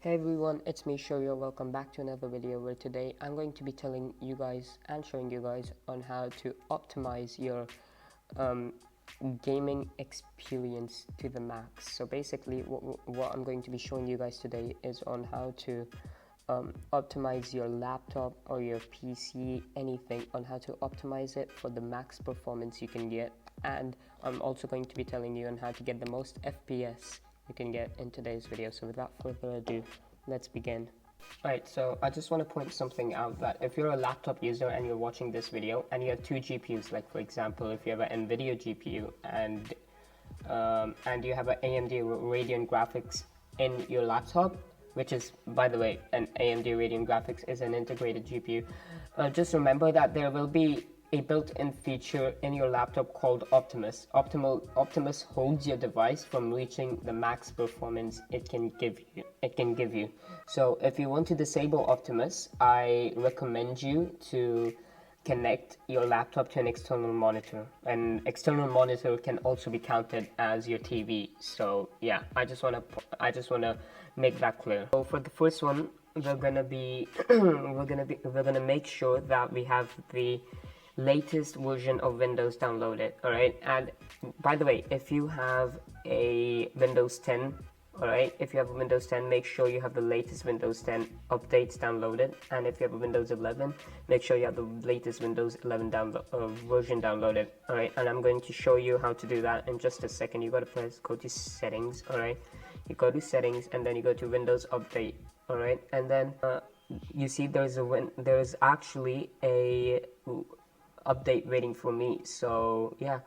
Hey everyone, it's me Showyo. Welcome back to another video where today I'm going to be telling you guys and showing you guys on how to optimize your gaming experience to the max. So basically what I'm going to be showing you guys today is on how to optimize your laptop or your PC, anything, on how to optimize it for the max performance you can get. And I'm also going to be telling you on how to get the most FPS you can get in today's video. So without further ado, let's begin. Alright, so I just want to point something out, that if you're a laptop user and you're watching this video and you have two GPUs, like for example if you have an NVIDIA GPU and you have an AMD Radeon graphics in your laptop, which is, by the way, an AMD Radeon graphics is an integrated GPU, just remember that there will be a built-in feature in your laptop called Optimus. Optimus holds your device from reaching the max performance it can give you. So if you want to disable Optimus, I recommend you to connect your laptop to an external monitor. An external monitor can also be counted as your TV. So yeah, I just wanna make that clear. So for the first one, we're gonna make sure that we have the latest version of Windows downloaded. Alright, and by the way, if you have a Windows 10, alright, if you have a Windows 10, make sure you have the latest Windows 10 updates downloaded, and if you have a Windows 11, make sure you have the latest Windows 11 version downloaded. Alright, and I'm going to show you how to do that in just a second. You gotta go to settings. Alright, you go to settings and then you go to Windows Update. Alright, and then you see there's actually a update waiting for me. So yeah,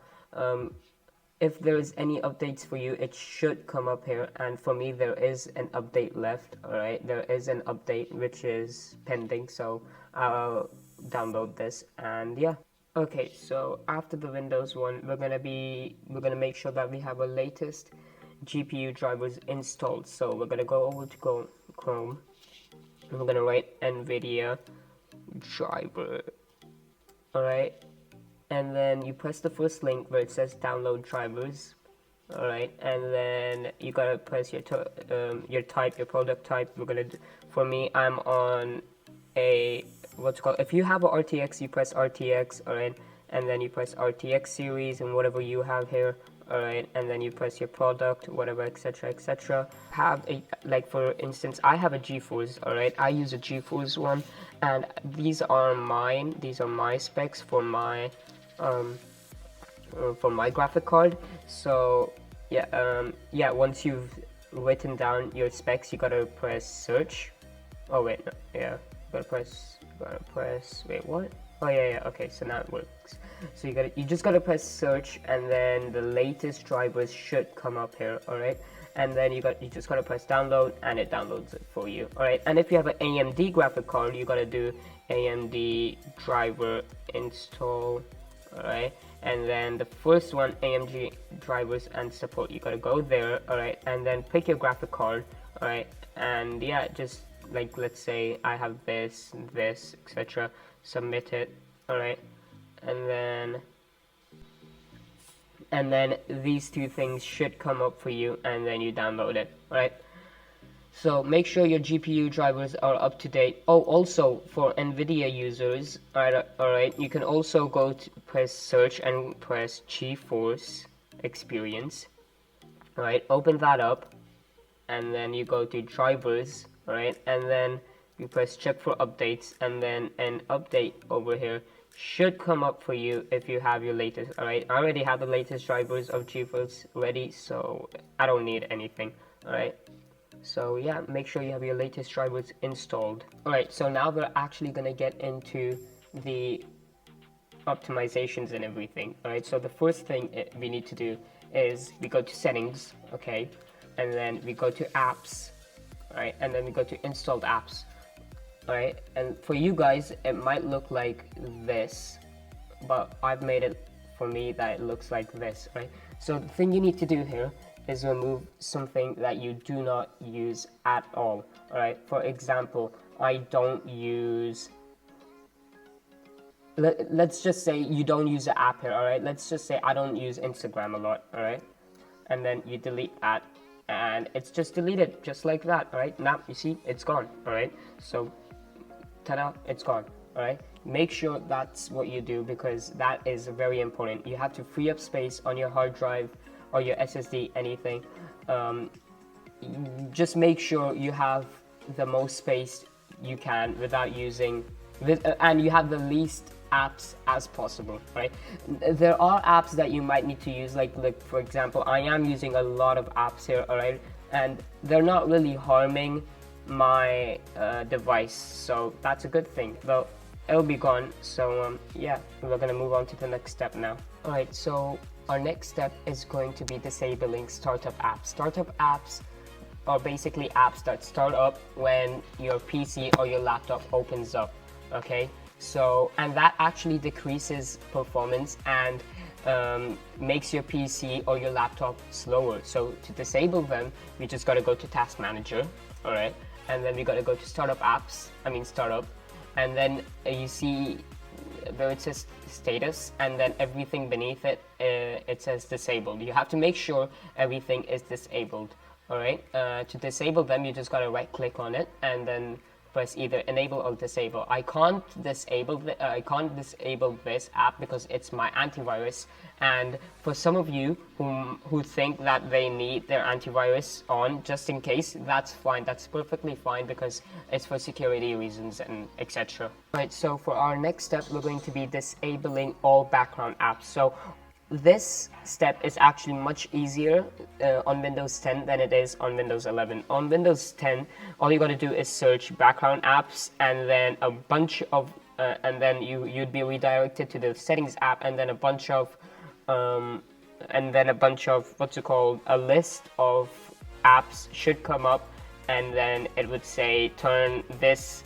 if there's any updates for you, it should come up here, and for me there is an update left. Alright, there is an update which is pending, so I'll download this. And yeah, okay, so after the Windows one, we're gonna make sure that we have our latest GPU drivers installed. So we're gonna go over to Chrome and we're gonna write NVIDIA Driver. Alright, and then you press the first link where it says download drivers. Alright, and then you gotta press your product type. For me, I'm on a if you have a RTX, you press RTX. Alright, and then you press RTX series and whatever you have here. Alright, and then you press your product, whatever, etc. Have a, like for instance, I have a GeForce. Alright, I use a GeForce one, and these are my specs for my graphic card. So yeah, once you've written down your specs, you gotta press search. Oh wait, no, yeah, gotta press wait, what? Oh yeah, okay, so now it works. So you just gotta press search, and then the latest drivers should come up here. Alright, and then you just gotta press download, and it downloads it for you. Alright, and if you have an AMD graphic card, you gotta do AMD driver install. Alright, and then the first one, AMD drivers and support, you gotta go there. Alright, and then pick your graphic card. Alright, and yeah, just like, let's say I have this, etc. Submit it. Alright, and then these two things should come up for you, and then you download it. Alright, so make sure your GPU drivers are up to date. Oh, also for NVIDIA users, alright, you can also go to press search and press GeForce Experience. Alright, open that up, and then you go to drivers. Alright, and then you press check for updates, and then an update over here should come up for you if you have your latest. Alright, I already have the latest drivers of GeForce ready, so I don't need anything. Alright, so yeah, make sure you have your latest drivers installed. Alright, so now we're actually gonna get into the optimizations and everything. Alright, so the first thing we need to do is we go to settings, okay, and then we go to apps. Alright, and then we go to installed apps. Alright, and for you guys it might look like this, but I've made it for me that it looks like this. Right, so the thing you need to do here is remove something that you do not use at all. Alright, for example, I don't use, let's just say you don't use the app here. Alright, let's just say I don't use Instagram a lot. Alright, and then you delete that, and it's just deleted just like that. All right, now you see it's gone. All right, so ta-da, it's gone. All right, make sure that's what you do, because that is very important. You have to free up space on your hard drive or your SSD, anything. Just make sure you have the most space you can without using and you have the least apps as possible, right? There are apps that you might need to use, like for example, I am using a lot of apps here, all right, and they're not really harming my device, so that's a good thing. Well, it'll be gone. So yeah, we're gonna move on to the next step now. All right, so our next step is going to be disabling startup apps. Startup apps are basically apps that start up when your PC or your laptop opens up. Okay, so and that actually decreases performance and makes your PC or your laptop slower. So to disable them, we just got to go to Task Manager, all right, and then we got to go to Startup Apps. Startup, and then you see where it says status, and then everything beneath it, it says disabled. You have to make sure everything is disabled. All right. To disable them, you just got to right click on it and then press either enable or disable. I can't disable this app because it's my antivirus, and for some of you who think that they need their antivirus on just in case, that's fine. That's perfectly fine because it's for security reasons and etc. Right, so for our next step, we're going to be disabling all background apps. So this step is actually much easier on Windows 10 than it is on Windows 11. On Windows 10, all you got to do is search background apps, and then a bunch of, and then you'd be redirected to the settings app, and then a bunch of, what's it called? A list of apps should come up, and then it would say turn this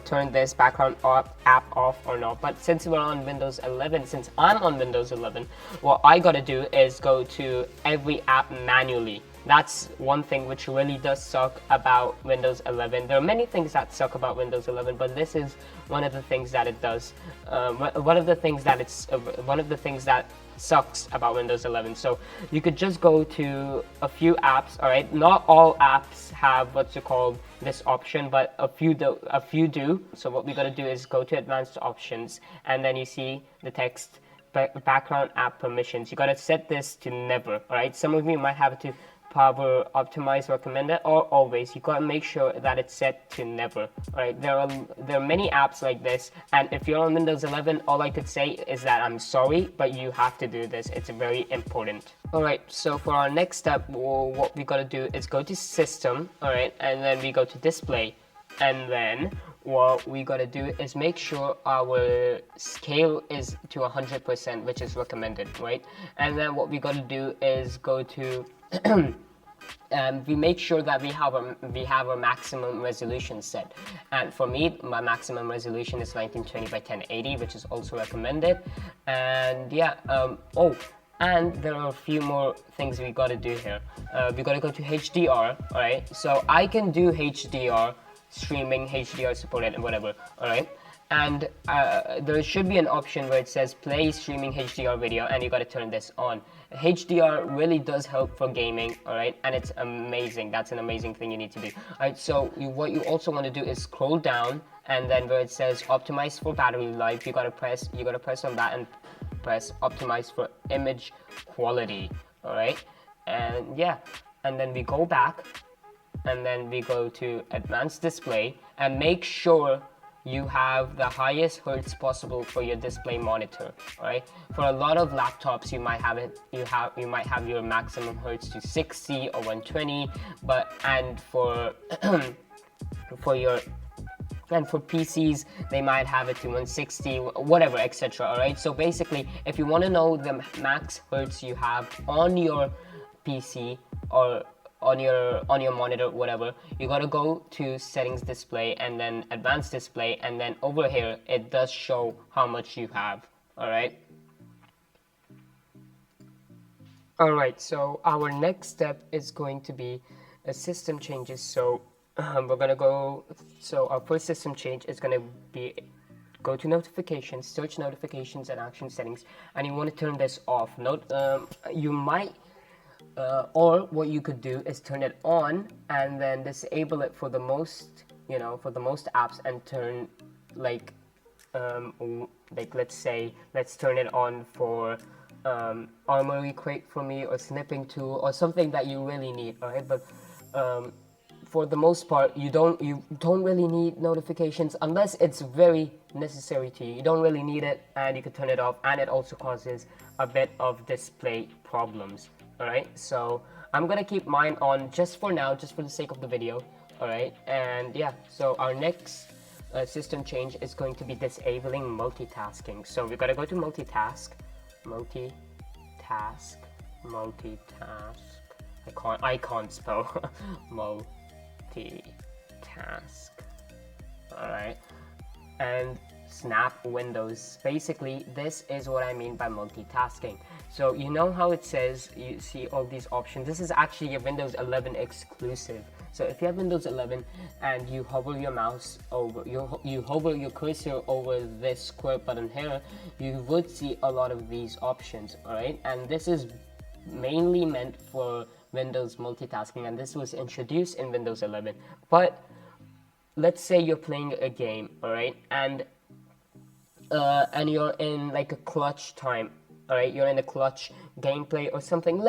turn this background app off or not. But since we're on Windows 11, since I'm on Windows 11, what I gotta do is go to every app manually. That's one thing which really does suck about Windows 11. There are many things that suck about Windows 11, but this is one of the things that it does. One of the things that sucks about Windows 11. So you could just go to a few apps. All right, not all apps have what's it called, this option, but a few do. So what we got to do is go to advanced options, and then you see the text background app permissions. You got to set this to never. All right, some of you might have to power optimize recommended or always. You got to make sure that it's set to never. All right, there are many apps like this, and if you're on Windows 11, all I could say is that I'm sorry, but you have to do this. It's very important. All right, so for our next step, what we got to do is go to System, all right, and then we go to Display, and then what we got to do is make sure our scale is to 100%, which is recommended, right? And then what we got to do is go to we make sure that we have a maximum resolution set, and for me my maximum resolution is 1920 by 1080, which is also recommended. And yeah, and there are a few more things we got to do here. We got to go to HDR. All right, so I can do HDR streaming, HDR supported, and whatever. All right, and there should be an option where it says play streaming HDR video, and you got to turn this on. HDR really does help for gaming, all right, and it's amazing. That's an amazing thing you need to do. All right, so what you also want to do is scroll down, and then where it says optimize for battery life, you gotta press on that and press optimize for image quality. All right, and yeah, and then we go back, and then we go to advanced display, and make sure you have the highest hertz possible for your display monitor. All right, for a lot of laptops you might have your maximum hertz to 60 or 120, and for PCs they might have it to 160, whatever, etc. All right, so basically if you want to know the max hertz you have on your PC or on your monitor, whatever, you got to go to settings display and then advanced display, and then over here it does show how much you have. All right, so our next step is going to be system changes. So we're gonna go, so our first system change is going to be go to notifications, search notifications and action settings, and you want to turn this off. Note, you might or what you could do is turn it on and then disable it for the most, for the most apps, and turn like let's say, let's turn it on for armory crate for me, or snipping tool, or something that you really need. All right, but for the most part, you don't really need notifications unless it's very necessary to you. You don't really need it, and you can turn it off, and it also causes a bit of display problems. All right, so I'm gonna keep mine on just for now, just for the sake of the video. All right, and yeah, so our next system change is going to be disabling multitasking. So we've got to go to multitask. I can't spell multitask. All right, and snap windows. Basically, this is what I mean by multitasking. So you know how it says, you see all these options. This is actually a Windows 11 exclusive. So if you have Windows 11 and you hover your mouse over, you hover your cursor over this square button here, you would see a lot of these options. All right, and this is mainly meant for Windows multitasking, and this was introduced in Windows 11. But let's say you're playing a game, all right, and you're in like a clutch time. All right, you're in a clutch gameplay or something.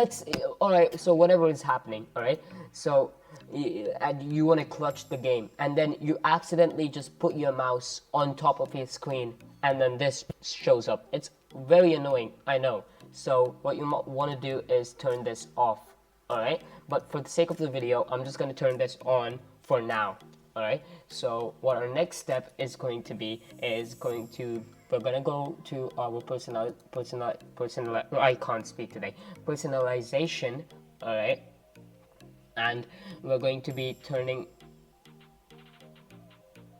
All right, so whatever is happening, all right, so and you want to clutch the game, and then you accidentally just put your mouse on top of your screen, and then this shows up. It's very annoying, I know. So what you might want to do is turn this off. All right, but for the sake of the video, I'm just going to turn this on for now. All right, so what our next step is going to be we're gonna go to our I can't speak today, personalization. All right, and we're going to be turning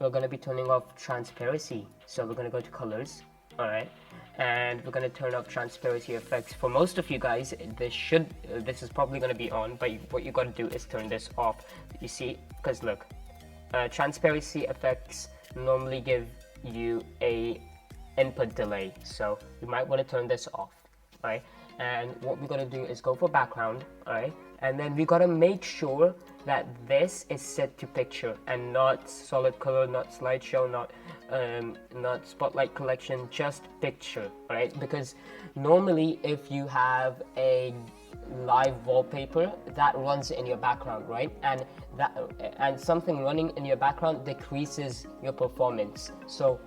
off transparency. So we're gonna go to colors. All right, and we're gonna turn off transparency effects. For most of you guys, this is probably gonna be on, but what you gotta do is turn this off. You see, because look, transparency effects normally give you a input delay, so you might want to turn this off. All right, and what we're going to do is go for background. All right, and then we got to make sure that this is set to picture and not solid color, not slideshow, not spotlight collection, just picture. All right, because normally if you have a live wallpaper that runs in your background, right, and something running in your background decreases your performance. So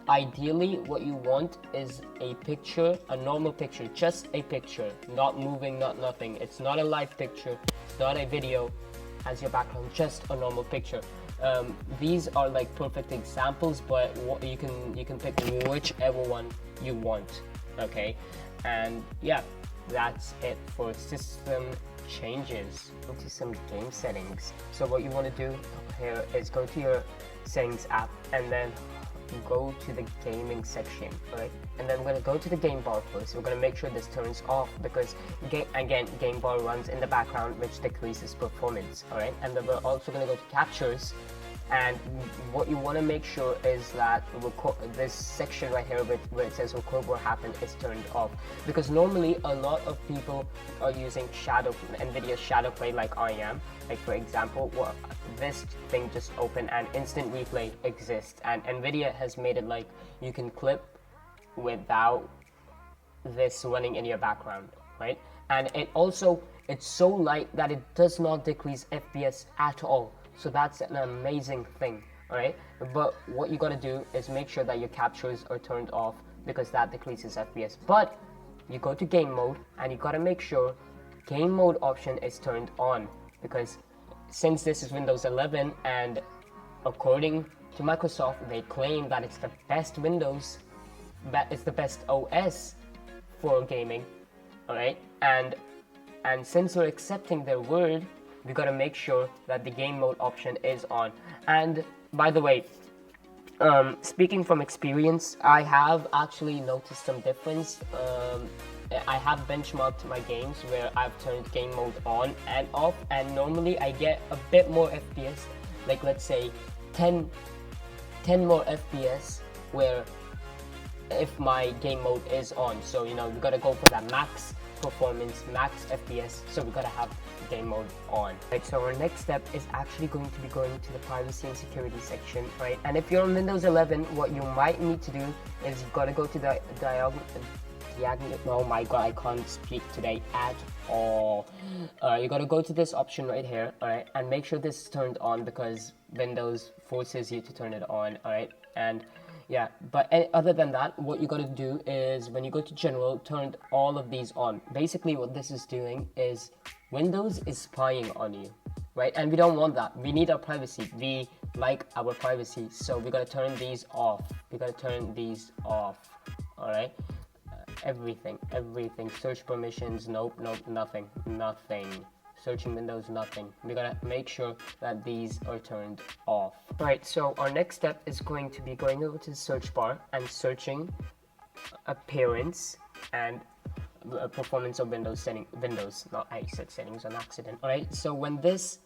ideally what you want is a picture, a normal picture, just a picture, not moving, not nothing. It's not a live picture, it's not a video as your background, just a normal picture. These are like perfect examples, but you can pick whichever one you want. Okay, and yeah, that's it for system changes. Into some game settings. So what you want to do here is go to your settings app and then go to the gaming section. Right, and then we're going to go to the game bar first. We're going to make sure this turns off, because game bar runs in the background, which decreases performance. All right, and then we're also going to go to captures. And what you want to make sure is that this section right here where it says record what happened is turned off, because normally a lot of people are using NVIDIA Shadow Play like I am. Like for example, this thing just opened and instant replay exists, and NVIDIA has made it like you can clip without this running in your background, right? And it's so light that it does not decrease FPS at all. So that's an amazing thing, all right? But what you gotta do is make sure that your captures are turned off, because that decreases FPS. But you go to game mode and you gotta make sure game mode option is turned on, because since this is Windows 11 and according to Microsoft, they claim that it's the best Windows, that it's the best OS for gaming, all right? And since we're accepting their word, we gotta make sure that the game mode option is on. And by the way, speaking from experience, I have actually noticed some difference. I have benchmarked my games where I've turned game mode on and off, and normally I get a bit more FPS, like let's say 10 more FPS, where if my game mode is on. So you gotta go for that max performance, max FPS, so we gotta have game mode on. Right, so our next step is actually going to be going to the privacy and security section, right? And if you're on Windows 11, what you might need to do is you've got to go to the oh my god, I can't speak today at all. You got to go to this option right here, alright, and make sure this is turned on because Windows forces you to turn it on, alright? And yeah, but other than that, what you got to do is when you go to general, turn all of these on. Basically what this is doing is Windows is spying on you, right? And we don't want that. We need our privacy. We like our privacy, so we got to turn these off. We got to turn these off, alright? Everything, search permissions, nope, nothing, searching windows, nothing. We gotta make sure that these are turned off. Alright, so our next step is going to be going over to the search bar and searching appearance and performance of Windows Windows, not I said settings on accident. Alright, so when this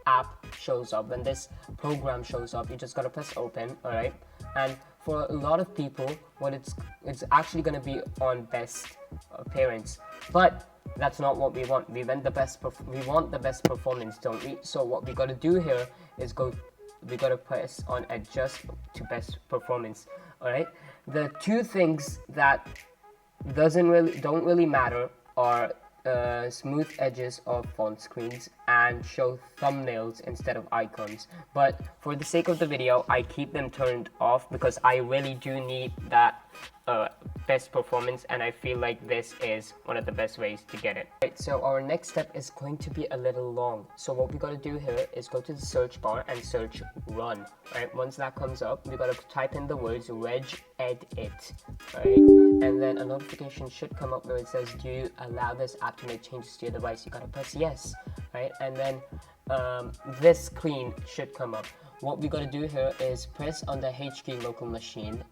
app shows up, when this program shows up, you just gotta press open, alright? And for a lot of people, what it's actually going to be on best appearance, but that's not what we want. We want the best performance, don't we? So what we got to do here is we got to press on adjust to best performance. All right, the two things that don't really matter are smooth edges of font screens and show thumbnails instead of icons, but for the sake of the video I keep them turned off because I really do need that best performance, and I feel like this is one of the best ways to get it. Right, so our next step is going to be a little long, so what we got to do here is go to the search bar and search run. Right, once that comes up, we got to type in the words regedit, right, and then a notification should come up where it says do you allow this app to make changes to your device. You got to press yes, right, and then this screen should come up. What we got to do here is press on the HK local machine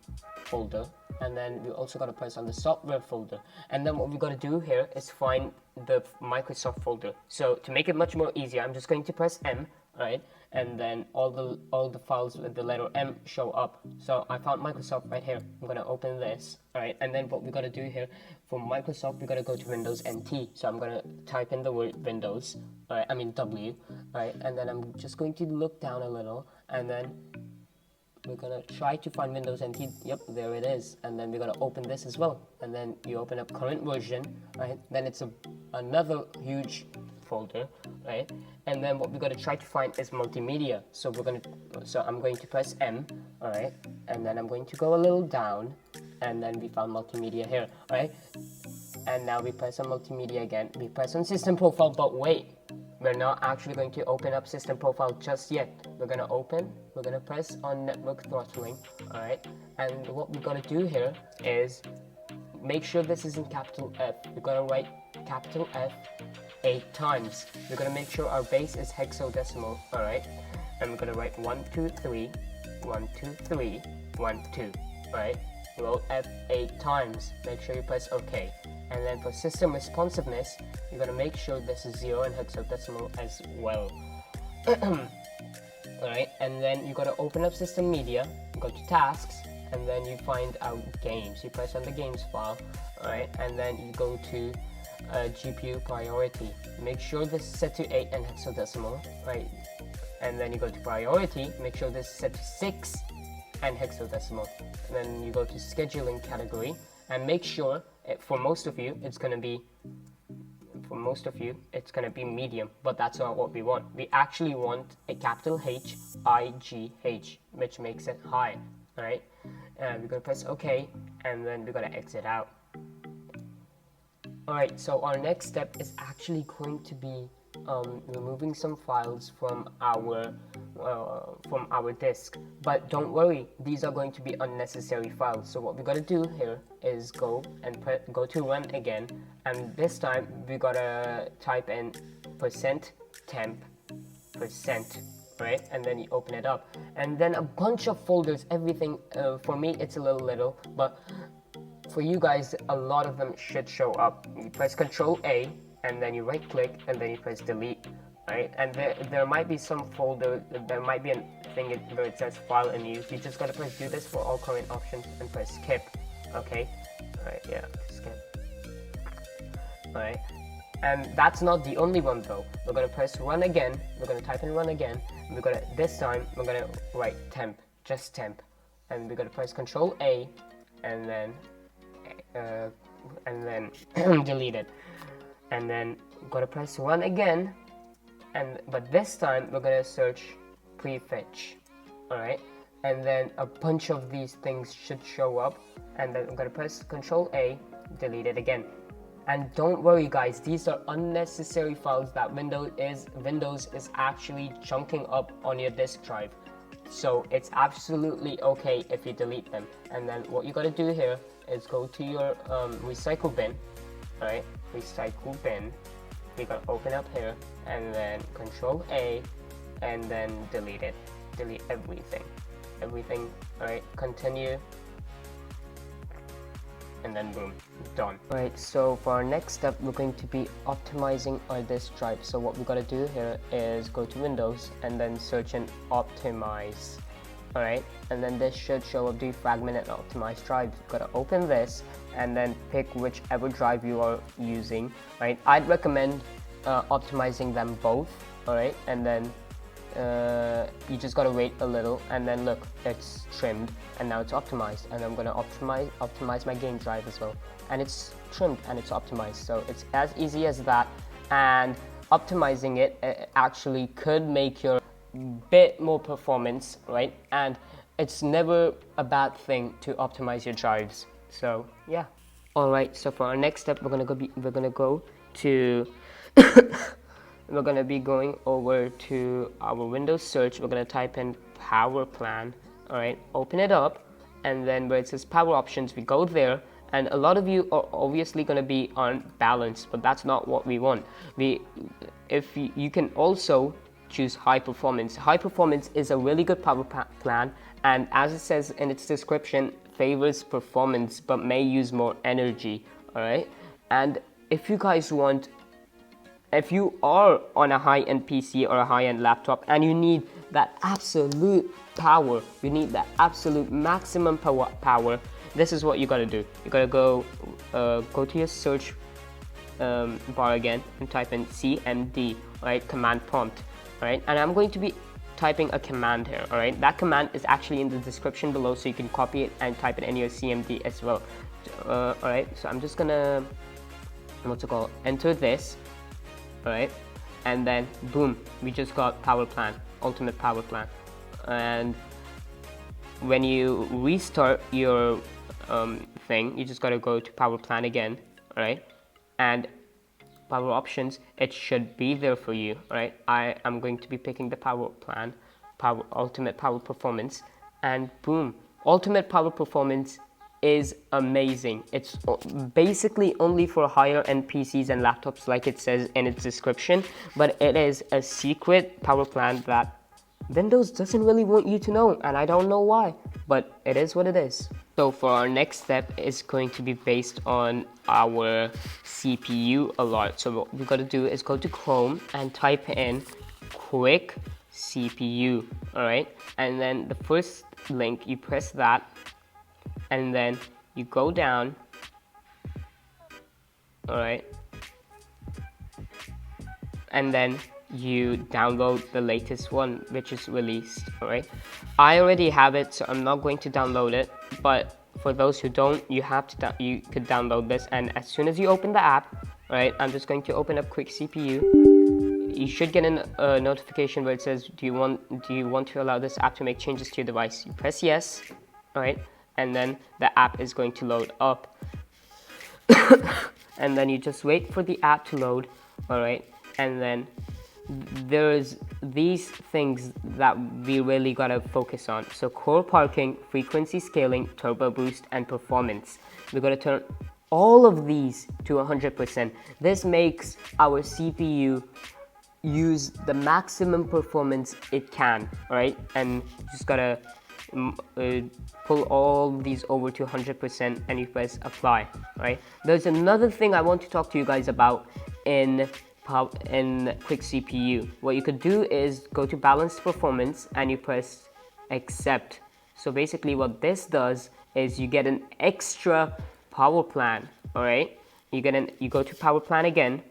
folder, and then we also got to press on the software folder, and then what we got to do here is find the Microsoft folder. So to make it much more easier, I'm just going to press M, right, and then all the files with the letter M show up. So I found Microsoft right here. I'm gonna open this, all right, and then what we got to do here for Microsoft, we got to go to Windows NT. So I'm gonna type in the word Windows, all right, I mean W, all right, and then I'm just going to look down a little, and then we're gonna try to find Windows NT. Yep, there it is. And then we're gonna open this as well, and then you open up current version, right? Then it's another huge folder, right? And then what we're gonna try to find is multimedia. So I'm going to press M, all right, and then I'm going to go a little down, and then we found multimedia here, all right? And now we press on multimedia again. We press on system profile, but wait, we're not actually going to open up system profile just yet. We're gonna press on network throttling, all right? And what we gotta do here is make sure this is in capital F. We're gonna write capital F 8 times. We're gonna make sure our base is hexadecimal, all right? And we're gonna write 1, 2, 3, 1, 2, 3, 1, 2, all right? Roll F 8 times. Make sure you press OK. And then for system responsiveness, you're gonna make sure this is 0 and hexadecimal as well. Alright, and then you gotta open up system media, go to tasks, and then you find out games. You press on the games file, alright, and then you go to GPU priority. Make sure this is set to 8 and hexadecimal, right? And then you go to priority, make sure this is set to 6 and hexadecimal. And then you go to scheduling category, and make sure for most of you it's gonna be medium, but that's not what we want. We actually want a capital H-I-G-H, which makes it high, alright? And we're gonna press OK, and then we're gonna exit out. Alright, so our next step is actually going to be removing some files from our disk, but don't worry, these are going to be unnecessary files. So what we gotta do here is go to run again, and this time we gotta type in %temp%, right, and then you open it up, and then a bunch of folders, everything. For me it's a little, but for you guys a lot of them should show up. You press Ctrl A, and then you right click, and then you press delete, right? And there might be some folder, there might be a thing where it says file in use. You just gotta press do this for all current options and press skip, okay? Alright, yeah, skip. all right? And that's not the only one though. We're gonna press run again. We're gonna type in run again. And we're gonna, this time, we're gonna write temp, just temp. And we're gonna press Control A, and then delete it. And then we're gonna press run again. But this time we're gonna search prefetch, all right? And then a bunch of these things should show up. And then I'm gonna press Control A, delete it again. And don't worry guys, these are unnecessary files that Windows is actually chunking up on your disk drive. So it's absolutely okay if you delete them. And then what you gotta do here is go to your recycle bin, alright? Recycle bin. You gotta open up here and then Control A and then delete it. Delete everything. Alright, continue. And then boom, done. Alright, so for our next step, we're going to be optimizing our disk drive. So what we gotta do here is go to Windows and then search and optimize. Alright, and then this should show up defragment and optimize drive. You've gotta open this and then pick whichever drive you are using. Right, I'd recommend optimizing them both. Alright, and then you just gotta wait a little, and then look, it's trimmed and now it's optimized. And I'm gonna optimize my game drive as well, and it's trimmed and it's optimized. So it's as easy as that. And optimizing it actually could make your bit more performance, right? And it's never a bad thing to optimize your drives. So yeah. All right, so for our next step, we're gonna be going over to our Windows search. We're gonna type in power plan. All right, open it up, and then where it says power options, we go there. And a lot of you are obviously gonna be on balance, but that's not what we want. You can also choose high performance. High performance is a really good power plan, and as it says in its description, favors performance but may use more energy. All right, and if you are on a high-end PC or a high-end laptop and you need that absolute power, you need that absolute maximum power, this is what you gotta do. You gotta go to your search bar again and type in CMD, right? Command prompt, right? And I'm going to be typing a command here, all right? That command is actually in the description below, so you can copy it and type it in your CMD as well. All right, so I'm just gonna, enter this. Alright, and then boom, we just got power plan, ultimate power plan. And when you restart your thing, you just gotta go to power plan again, alright, and power options, it should be there for you. Alright, I am going to be picking the power plan, ultimate power performance, and boom, ultimate power performance is amazing. It's basically only for higher end PCs and laptops, like it says in its description, but it is a secret power plan that Windows doesn't really want you to know, and I don't know why, but it is what it is. So for our next step is going to be based on our CPU alert. So what we gotta do is go to Chrome and type in quick CPU, all right? And then the first link, you press that, and then you go down, all right, and then you download the latest one which is released. All right, I already have it, so I'm not going to download it, but for those who don't, you could download this. And as soon as you open the app, all right, I'm just going to open up quick CPU. You should get a notification where it says, do you want to allow this app to make changes to your device? You press yes, all right, and then the app is going to load up. And then you just wait for the app to load, all right? And then there's these things that we really gotta focus on. So core parking, frequency scaling, turbo boost, and performance. We're gonna turn all of these to 100%. This makes our CPU use the maximum performance it can, all right? And you just gotta pull all these over to 100% and you press apply, right? There's another thing I want to talk to you guys about in quick CPU. What you could do is go to balanced performance and you press accept. So basically what this does is you get an extra power plan, all right? you go to power plan again,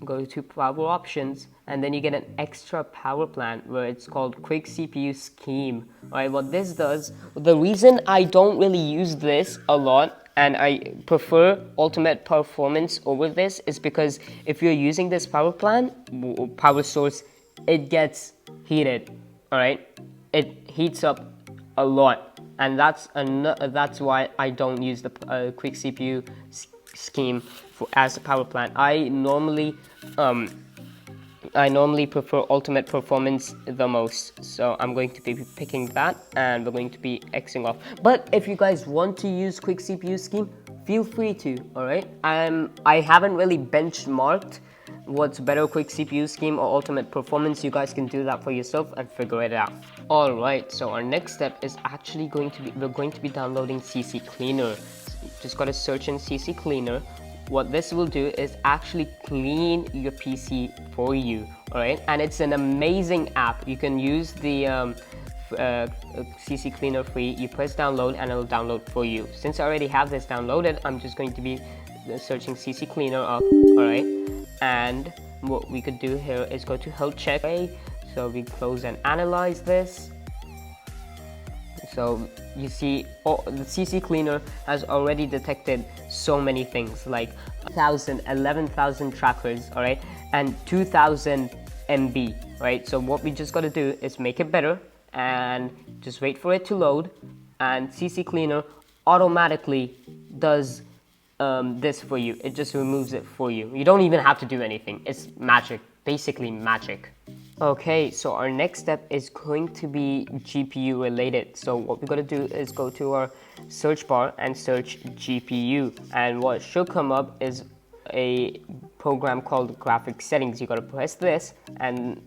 go to power options, and then you get an extra power plan where it's called quick CPU scheme. Alright, what this does, the reason I don't really use this a lot and I prefer ultimate performance over this is because if you're using this power plan, power source, it gets heated. Alright, it heats up a lot, and that's why I don't use the quick CPU scheme as a power plan. I normally prefer ultimate performance the most, so I'm going to be picking that, and we're going to be Xing off. But if you guys want to use quick CPU scheme, feel free to. All right, I haven't really benchmarked what's better, quick CPU scheme or ultimate performance. You guys can do that for yourself and figure it out. All right, so our next step is actually we're going to be downloading CC Cleaner. Just gotta search in CC Cleaner. What this will do is actually clean your PC for you, alright? And it's an amazing app. You can use the CC Cleaner free. You press download and it'll download for you. Since I already have this downloaded, I'm just going to be searching CC Cleaner up, alright? And what we could do here is go to health check. So we close and analyze this. So you see, the CC Cleaner has already detected so many things like 11,000 trackers, all right, and 2,000 MB, right? So what we just got to do is make it better and just wait for it to load, and CC Cleaner automatically does this for you. It just removes it for you. You don't even have to do anything. It's magic, basically magic. Okay, so our next step is going to be GPU related. So what we're going to do is go to our search bar and search GPU, and what should come up is a program called graphics settings. You got to press this, and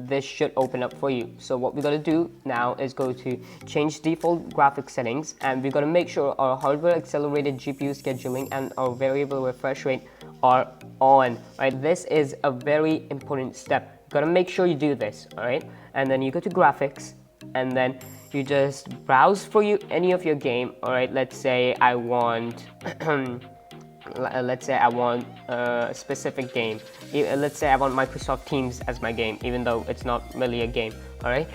this should open up for you. So what we're going to do now is go to change default graphics settings, and we're going to make sure our hardware accelerated GPU scheduling and our variable refresh rate are on. Right, this is a very important step. Gotta make sure you do this, all right? And then you go to graphics, and then you just browse for any of your game. All right, let's say I want a specific game. Let's say I want Microsoft Teams as my game, even though it's not really a game. All right,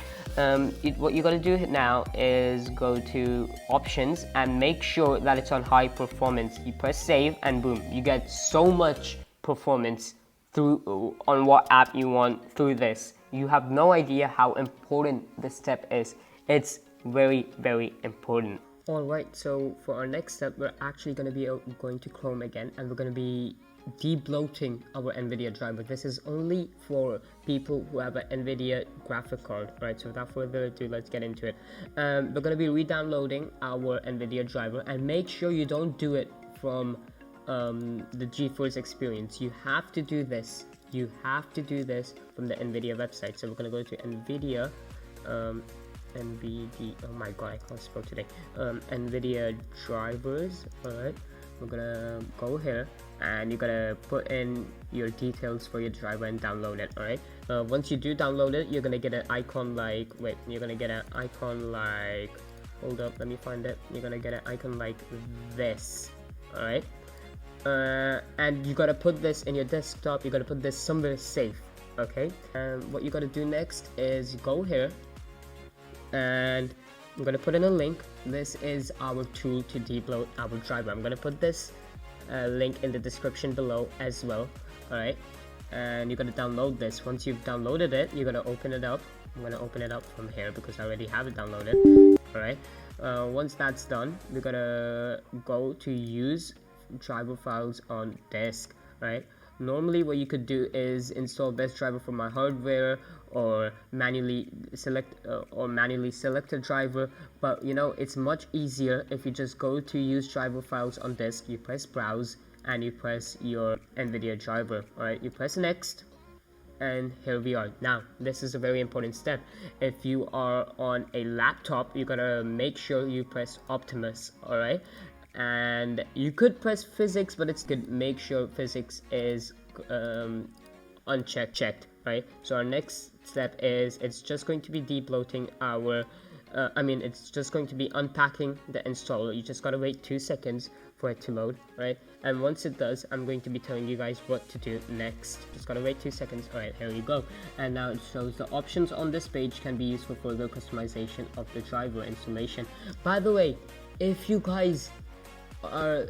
what you got to do now is go to options and make sure that it's on high performance. You press save, and boom, you get so much performance through on what app you want through this. You have no idea how important this step is. It's very, very important. Alright, so for our next step, we're actually going to be going to Chrome again, and we're going to be de-bloating our NVIDIA driver. This is only for people who have an NVIDIA graphic card. Right, so without further ado, let's get into it. We're going to be re-downloading our NVIDIA driver, and make sure you don't do it from the GeForce experience. You have to do this. You have to do this from the NVIDIA website. So we're going to go to NVIDIA, NVIDIA, oh my god, I can't spell today, NVIDIA drivers. Alright, we're gonna go here, and you're gonna put in your details for your driver and download it. Alright, once you do download it, you're gonna get an icon like, hold up, let me find it. You're gonna get an icon like this. Alright, and you gotta put this in your desktop. You gotta put this somewhere safe. Okay, and what you gotta do next is go here, and I'm gonna put in a link. This is our tool to debloat our driver. I'm gonna put this link in the description below as well. Alright, and you're gonna download this. Once you've downloaded it, you're gonna open it up. I'm gonna open it up from here because I already have it downloaded. Alright, once that's done, we're gonna go to use driver files on disk. Right, normally what you could do is install best driver for my hardware, or manually select a driver, but you know, it's much easier if you just go to use driver files on disk. You press browse, and you press your NVIDIA driver. Alright, you press next, and here we are. Now this is a very important step. If you are on a laptop, you gotta make sure you press Optimus. Alright, and you could press physics, but it's good. Make sure physics is unchecked. Right, so our next step is it's just going to be debloating our it's just going to be unpacking the installer. You just gotta wait 2 seconds for it to load, right? And once it does, I'm going to be telling you guys what to do next. Just gotta wait 2 seconds. All right, here you go. And now it shows the options on this page can be used for further customization of the driver installation. By the way, if you guys are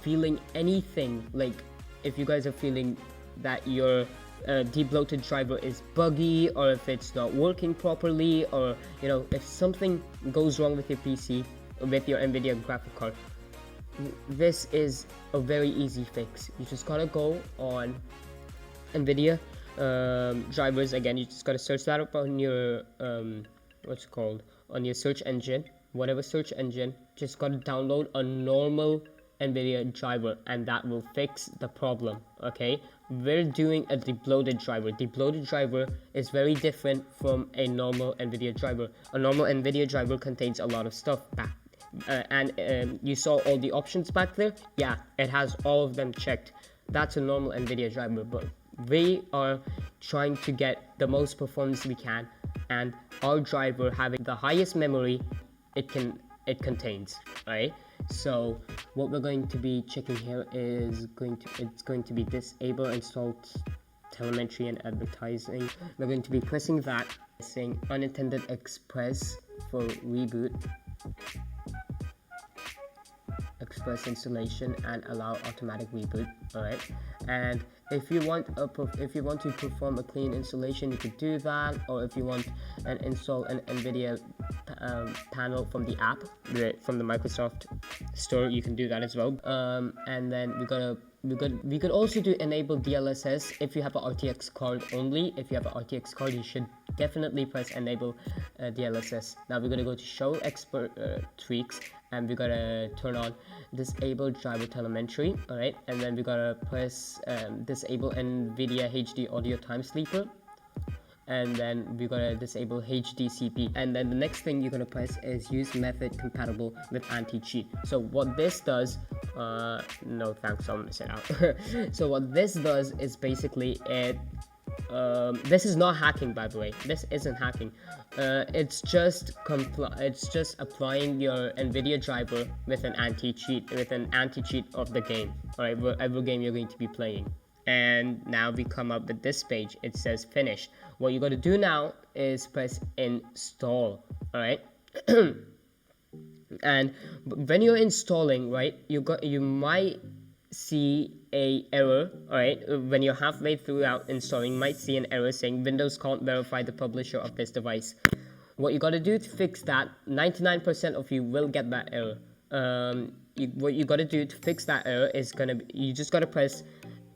feeling anything, like if you guys are feeling that your de-bloated driver is buggy, or if it's not working properly, or you know, if something goes wrong with your PC, with your NVIDIA graphic card, this is a very easy fix. You just gotta go on NVIDIA drivers. Again, you just gotta search that up on your what's it called, on your search engine, whatever search engine. Just gotta download a normal NVIDIA driver, and that will fix the problem. Okay, we're doing a debloated driver. Debloated driver is very different from a normal NVIDIA driver. A normal NVIDIA driver contains a lot of stuff back, and you saw all the options back there. Yeah, it has all of them checked. That's a normal NVIDIA driver, but we are trying to get the most performance we can, and our driver having the highest memory it contains, right? So what we're going to be checking here is it's going to be disable install telemetry and advertising. We're going to be pressing that, saying unintended express for reboot, express installation, and allow automatic reboot. All right, and if you want to perform a clean installation, you could do that, or if you want and install an NVIDIA panel from the app, from the Microsoft store, you can do that as well. And then we could also do enable DLSS if you have a RTX card only. If you have a RTX card, you should definitely press enable DLSS. Now we're gonna go to show expert tweaks, and we're gonna turn on disable driver telemetry. All right, and then we gotta press disable NVIDIA HD audio time sleeper, and then we're gonna disable HDCP, and then the next thing you're gonna press is use method compatible with anti-cheat. So what this does, no thanks, I'm gonna sit out. So what this does is basically this is not hacking, by the way. This isn't hacking. It's just applying your NVIDIA driver with an anti-cheat of the game, alright, whatever game you're going to be playing. And now we come up with this page. It says finish. What you got to do now is press install. Alright. And when you're installing, right, you might see a error. All right, when you're halfway throughout installing, you might see an error saying Windows can't verify the publisher of this device. What you got to do to fix that, 99% of you will get that error. What you got to do to fix that error is you just got to press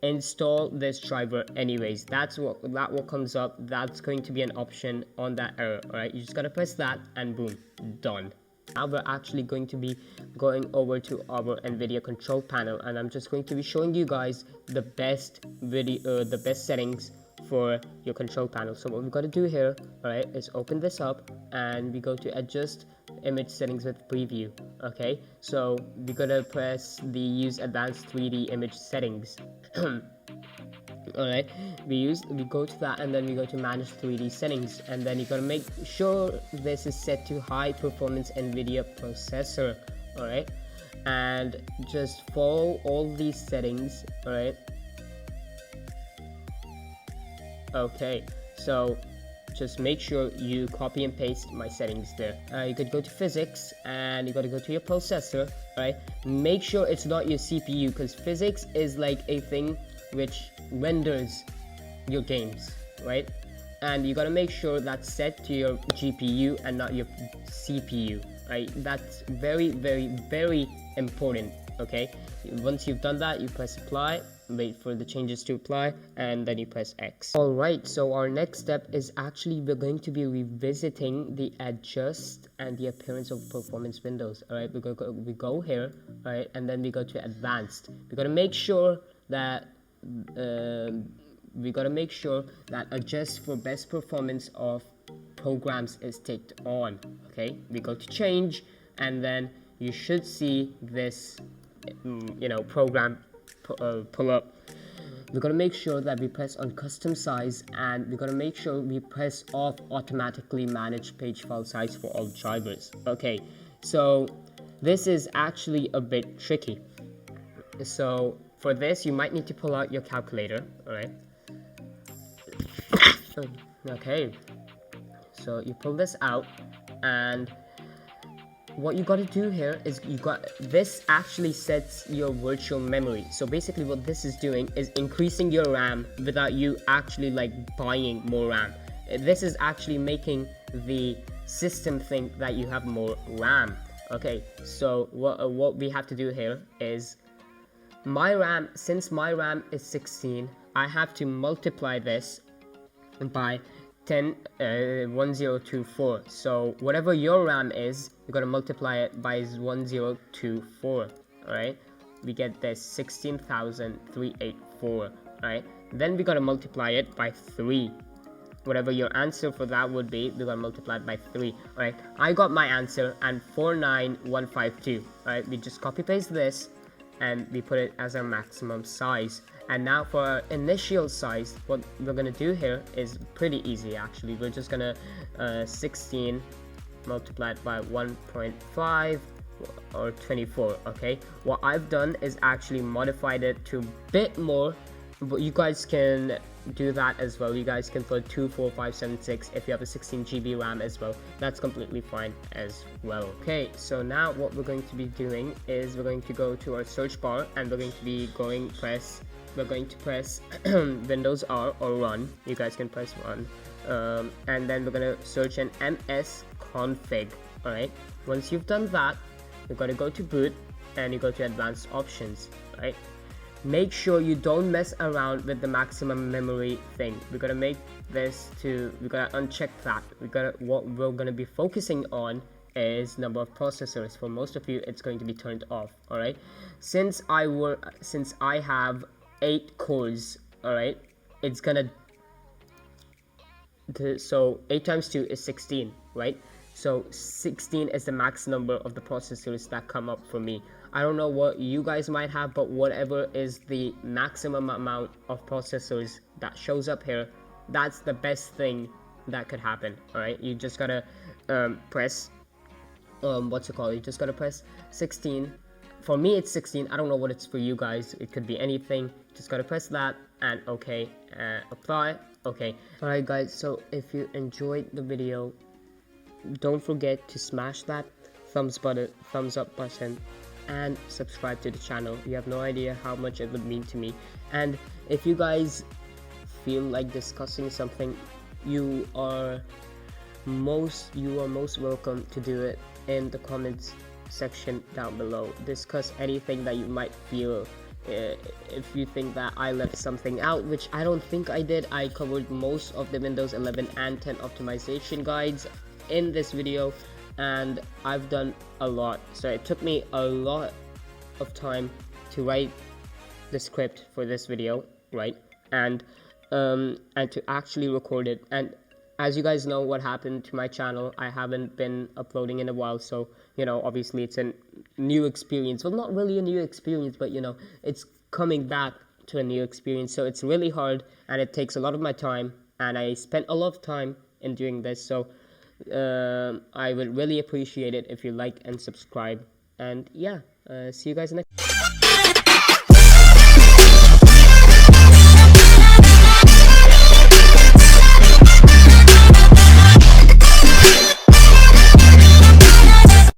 install this driver anyways. That what comes up. That's going to be an option on that error. All right, you just got to press that, and boom, done. Now we're actually going to be going over to our NVIDIA control panel, and I'm just going to be showing you guys the best settings for your control panel. So what we've got to do here, alright, is open this up, and we go to adjust image settings with preview. Okay, so we're gonna press the use advanced 3D image settings. Alright, we go to that, and then we go to manage 3D settings, and then you gotta make sure this is set to high performance NVIDIA processor. Alright, and just follow all these settings. Alright, okay, so just make sure you copy and paste my settings there. You could go to physics, and you got to go to your processor. Right, make sure it's not your CPU, because physics is like a thing which renders your games, right? And you got to make sure that's set to your GPU and not your CPU, right? That's very, very, very important. Okay, once you've done that, you press apply, wait for the changes to apply, and then you press X. Alright, so our next step is actually we're going to be revisiting the adjust and the appearance of performance windows. Alright, we go here, alright, and then we go to advanced. We got to make sure that adjust for best performance of programs is ticked on. Okay, we go to change, and then you should see this program pull up. we're going to make sure that we press on custom size, and we're going to make sure we press off automatically manage page file size for all drivers. Okay, so this is actually a bit tricky. So for this, you might need to pull out your calculator. All right. Okay, so you pull this out, and what you got to do here is this actually sets your virtual memory. So basically what this is doing is increasing your RAM without you actually like buying more RAM. This is actually making the system think that you have more RAM. Okay, so what we have to do here is since my RAM is 16, I have to multiply this by 1024. So whatever your RAM is, you gotta multiply it by 1024. All right, we get this 16,384. All right, then we gotta multiply it by 3. Whatever your answer for that would be, we gotta multiply it by 3. All right, I got my answer, and 49152. All right, we just copy paste this and we put it as our maximum size. And now for our initial size, what we're gonna do here is pretty easy actually. We're just gonna 16 multiplied by 1.5 or 24. Okay, what I've done is actually modified it to a bit more, but you guys can do that as well. You guys can put 24576 if you have a 16 GB RAM as well. That's completely fine as well. Okay, so now what we're going to be doing is we're going to go to our search bar, and we're going to be press Windows R or run. You guys can press run, and then we're gonna search an msconfig. All right, once you've done that, you're gonna go to boot, and you go to advanced options. Right, make sure you don't mess around with the maximum memory thing. We're gonna make this we gotta uncheck that. What we're gonna be focusing on is number of processors. For most of you, it's going to be turned off. All right, since I have 8 cores, all right, it's gonna so 8 times 2 is 16, right? So 16 is the max number of the processors that come up for me. I don't know what you guys might have, but whatever is the maximum amount of processors that shows up here, that's the best thing that could happen. All right, you just gotta press you just gotta press 16. For me it's 16. I don't know what it's for you guys. It could be anything. Just gotta press that and okay, apply. Okay, all right guys, so if you enjoyed the video, don't forget to smash that thumbs up button and subscribe to the channel. You have no idea how much it would mean to me. And if you guys feel like discussing something, you are most welcome to do it in the comments section down below. Discuss anything that you might feel. If you think that I left something out, which I don't think I did, I covered most of the Windows 11 and 10 optimization guides in this video, and I've done a lot. So it took me a lot of time to write the script for this video, right? And to actually record it. And as you guys know what happened to my channel, I haven't been uploading in a while, so you know, obviously it's a new experience. Well, not really a new experience, but you know, it's coming back to a new experience. So it's really hard, and it takes a lot of my time, and I spent a lot of time in doing this. So I would really appreciate it if you like and subscribe. And yeah, see you guys next.